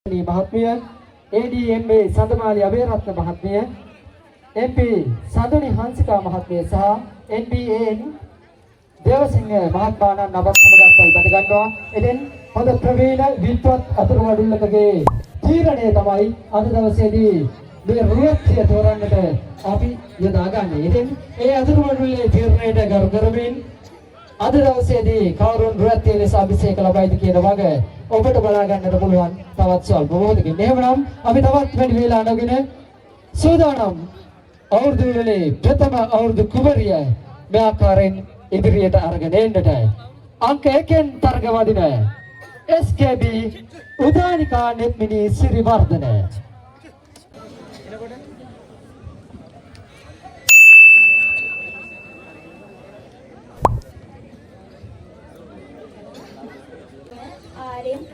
මහත්මිය ADMA සඳමාලි අබේරත්න මහත්මිය MP Sanduni Hansika මහත්මිය සහ NBAN දේවසිංහ මහත්මයාණන් නවත්වමගත්වල් බඳ ගන්නවා. එදෙන් හොඳ ප්‍රවීණ විද්වත් අතුරුවඩුල්ලකගේ තීරණය තමයි අද දවසේදී මේ රුවත්ය තෝරන්නට අපි යොදාගන්නේ. ඉතින් ඒ අතුරුවඩුල්ලේ තීරණයට ගරු කරමින් අද දවසේදී කවුරුන් රුවත්ය ලෙස අභිෂේක ලබයිද කියන වග ඔබට බලා ගන්නට පුළුවන් තවත් ස්වල්ප මොහොතකින්. එහෙමනම් අපි තවත් වැඩි වේලා නොගෙන සූදානම් අවුරුදු වේලේ ප්‍රථම අවුරුදු කුමරිය මේ ආකාරයෙන් ඉදිරියට අරගෙන එන්නට අංක 1න් තරග වදින SKB උදානිකා නෙත්මිනි සිරිවර්ධන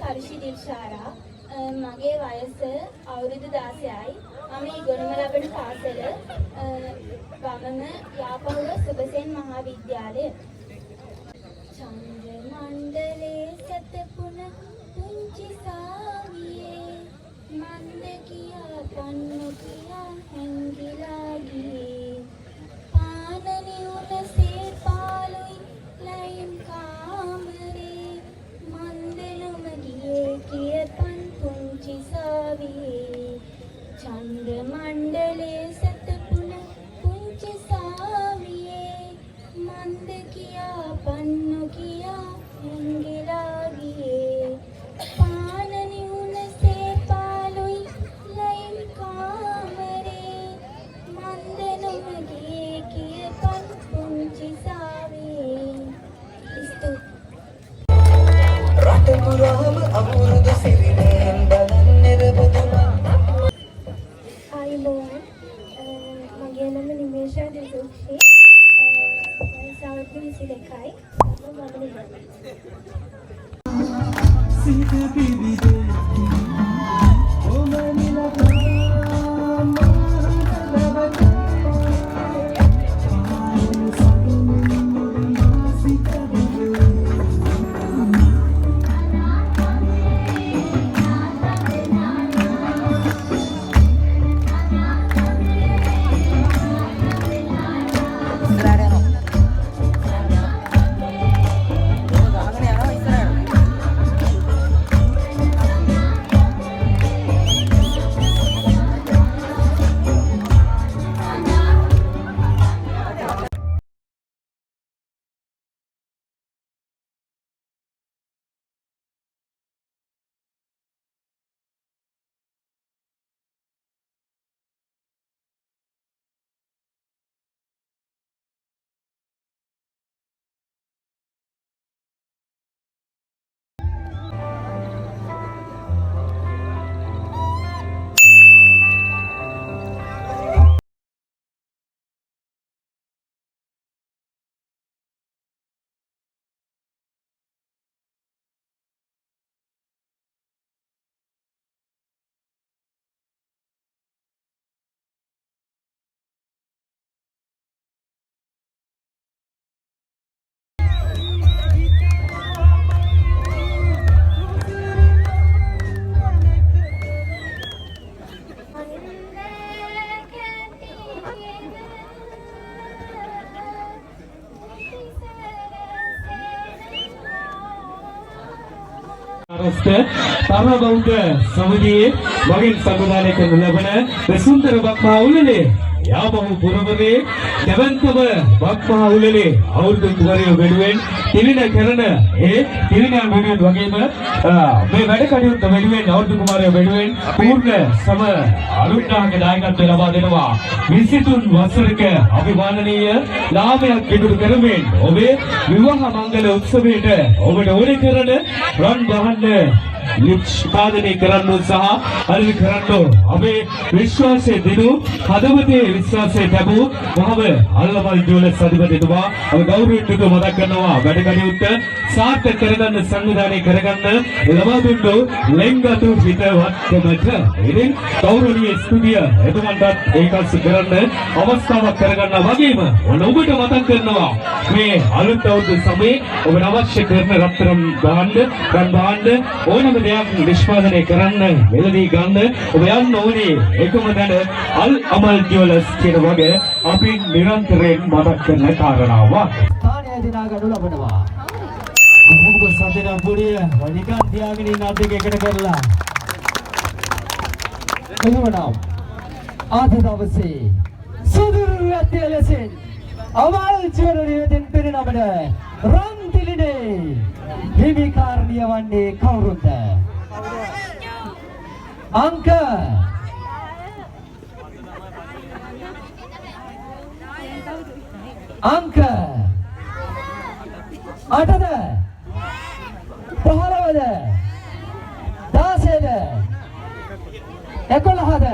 කරුෂි දිල්ෂාරා මගේ වයස අවුරුදු 16යි. මම ඉගෙනම ලබන පාසල වමම යාපහුව සුබසෙන් මහාවිද්‍යාලය. චන්ද්‍ර මණ්ඩලේ සතපුන පුංචි සාවියේ මන්ද කියා පන්නු කියා හැංගිලා ගියේ පානනි උනසේ පාලුයි ලයින් කාමරේ මන්දලුම ගියේ කියපන් පුංචි සාවියේ චන්ද්‍ර මණ්ඩලේ සතපුන පුංචි සාවියේ මන්ද කියා පන්නු කියා හැංගිලා ගියේ පානනි උනසේ පාලුයි ලයින් කාමරේ මන්දලුම ගියේ කියපන් පුංචි සාවියේ රටපුරාම අවුරුදු සිරිනෙන් බලන්නේ බුදුමා ආයිබෝන් මගේ නම නිමේෂා දෙසුක්ෂි සවර්ග 22යි සිත පිවිදේ තරුණ බෞද්ධ සමිතියේ මගින් සංවිධානය කරනු ලබන සුන්දර බක්මහා උළෙලේ යාපහු පුරවරේ දෙවන්තම බක්මහා උළෙලේ අවුරුදු කුමරිය වෙනුවෙන් තිලින කරන ඒ තිලිනයන් වෙනුවෙන් වගේම මේ වැඩ කටයුත්ත වෙනුවෙන් අවුරුදු කුමරිය වෙනුවෙන් පූර්ණ සම අනුග්‍රහක දායකත්වය ලබා දෙනවා 23 වසරක අභිමානනීය ලාභයක් ඉදිරි කරමින් ඔබේ විවාහ මංගල උත්සවයට ඔබට ඕනේ කරන රන් බහන්න නිෂ්පාදනය කරන්න සහ හරි කරන්න අපේ විශ්වාසයේ දිනු හදවතේ විශ්වාසයේ ලැබූ මහව අල්ලමල් ජුවලර්ස් අධිපතිතුමා අපි ගෞරවයෙන් මතක් කරනවා වැඩ කටයුත්ත සාර්ථක කරගන්න සංවිධානය කරගන්න ලබා දුන්නු ලෙන්ගතු හිතවත්කමට ඉතින් ගෞරවනීය ස්තුතිය එතුමන්ටත් ඒකස් කරන්න අවස්ථාවක් කරගන්න වගේම ඔබට මතක් කරනවා මේ අලුත් අවුරුදු සමයේ ඔබට අවශ්‍ය කරන රත්තරන් භාණ්ඩ ඕනම දෙයක් නිෂ්පාදනය කරන්න මෙලදී ගන්න ඔබ යන්න ඕනේ එකම තැන අල් අමල් ජුවලර්ස් කියන වගේ අපි නිරන්තරයෙන් මතක් කරන කාරණාවක්. ස්ථානය දිනා ගනු ලබනවා. මොකද සතර පුරිය වනිකන් තියාගෙන ඉන්න අත් දෙක එකට කරලා එහෙමනම් ආද දවසේ සුදුරු ඇත්තේ ලෙසින් අවල් චරණයෙන් පෙරනමන රන්තිලිනේ හිමිකාරණිය වන්නේ කවුරුද? අංක අංක 8ද 15ද 16ද 11ද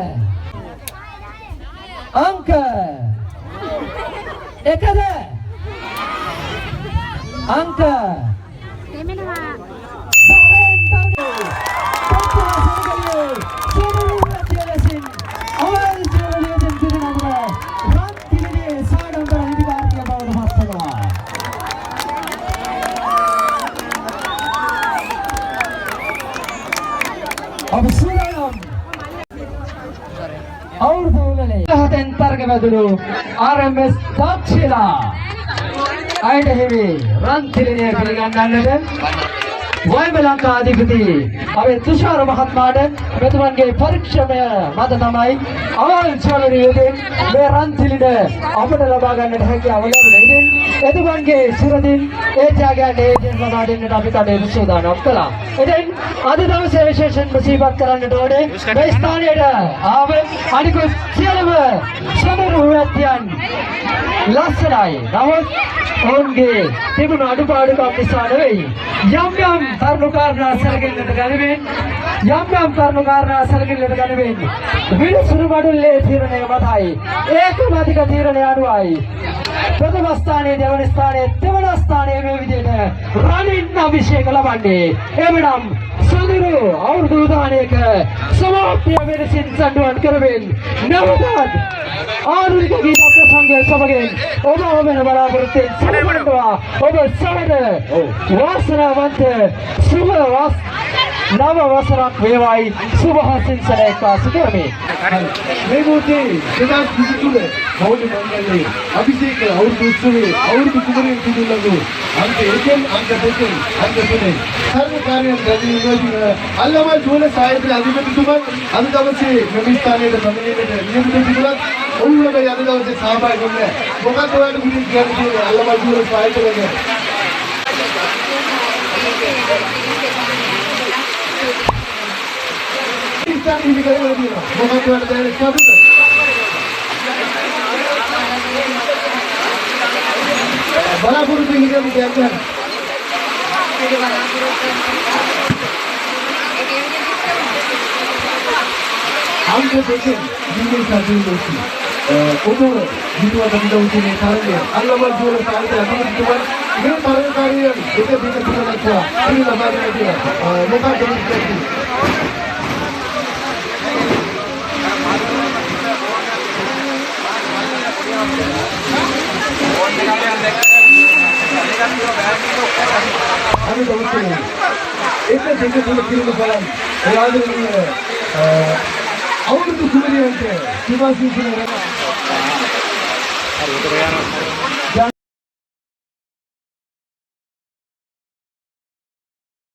අංක 1ද අංක RMS Dakshila අයිට හිමි රන්තිලිනේ පිළිගන්නන්නට වයිබලංකා අධිපති අපේ තුෂාර මහත්මයාට මෙතුමන්ගේ පරීක්ෂණය මත තමයි අවල් චලනියකින් මේ රන්තිලින අපට ලබා ගන්නට හැකියාව ලැබුණේ. ඉතින් එතුමන්ගේ සුරදින් ඒ ත්‍යාගයන් ඒජෙන්ට් ලබා දෙන්නට අපි කටයුතු සූදානම් කළා. ඉතින් අද දවසේ විශේෂයෙන් මුසීබත් කරන්නට ඕනේ මේ ස්ථානයට ආව අනිකුත් සියලුම සමරු වැත්යන් ලස්සනයි. නමුත් ඔවුන්ගේ තිබුණු අඩුපාඩුකම් නිසා නෙවෙයි යම් යම් කරුණාකාරණා සැලකෙන්නට ගනිමින් විනිසුරු මඩුල්ලේ තීරණය මතයි ඒකමාතික තීරණය අනුවයි ප්‍රථම ස්ථානයේ දෙවන ස්ථානයේ තෙවන ස්ථානයේ මේ විදිහට රනින් අභිෂේක ලබන්නේ. එමනම් සුදුරු අවුරුදු දානයක සමාප්තිය වෙනසින් සම්ඩුවන් කරමින් නවතත් ආධුනික ගීත ප්‍රසංගය සමගින් ඔබ වෙන බලාපොරොත්තුෙන් සමගින්නවා ඔබ සමග වාසනාවන්ත සුබ නව වසරක් වේවායි සුභාසින්සනය කාසු කරමි. මේ මොහොතේ 2023 බෞද්ධ මංගලයේ අභිෂේක අවුරුදු උත්සවයේ අවුරුදු කුමරියන් පිළිබඳව අංක 1 අංක 2 අංක 3 සර්වකාර්යයන් රැඳී අල්ලමල් ජුවලර්ස් සායතන අධිපතිතුමන් අද දවසේ මෙම ස්ථානයේ පැමිණෙන්නට නියමිත තිබුණත් ඔවුන්ගේ අද දවසේ සහභාගී වුණේ මොකක්ද ඔයාලට කියන්නේ අල්ලමල් ජුවලර්ස් සායතනයේ ඉස්සන් ඉවි කරලා දිනවා මොකක්ද ඔයාලට දැනෙන්නේ කවුද බලාපොරොත්තු වෙන දෙයක් ගන්න අංක දෙකෙන් දිනේ සතුටුයි ඔබ විදුවද විදුවනේ තරගේ අල්ලමල් ජුවලර්ස් සායතන අධිපතිතුමන් මේ පරිකාරියන් එක දෙක තුනක් ලබා දෙනවා මොකක්ද කියන්නේ අපි දවසේ එක දෙක තුන කිලෝ බලන්න එයාගේ අවුරුදු කුමරියන්ට සුභාසිංසන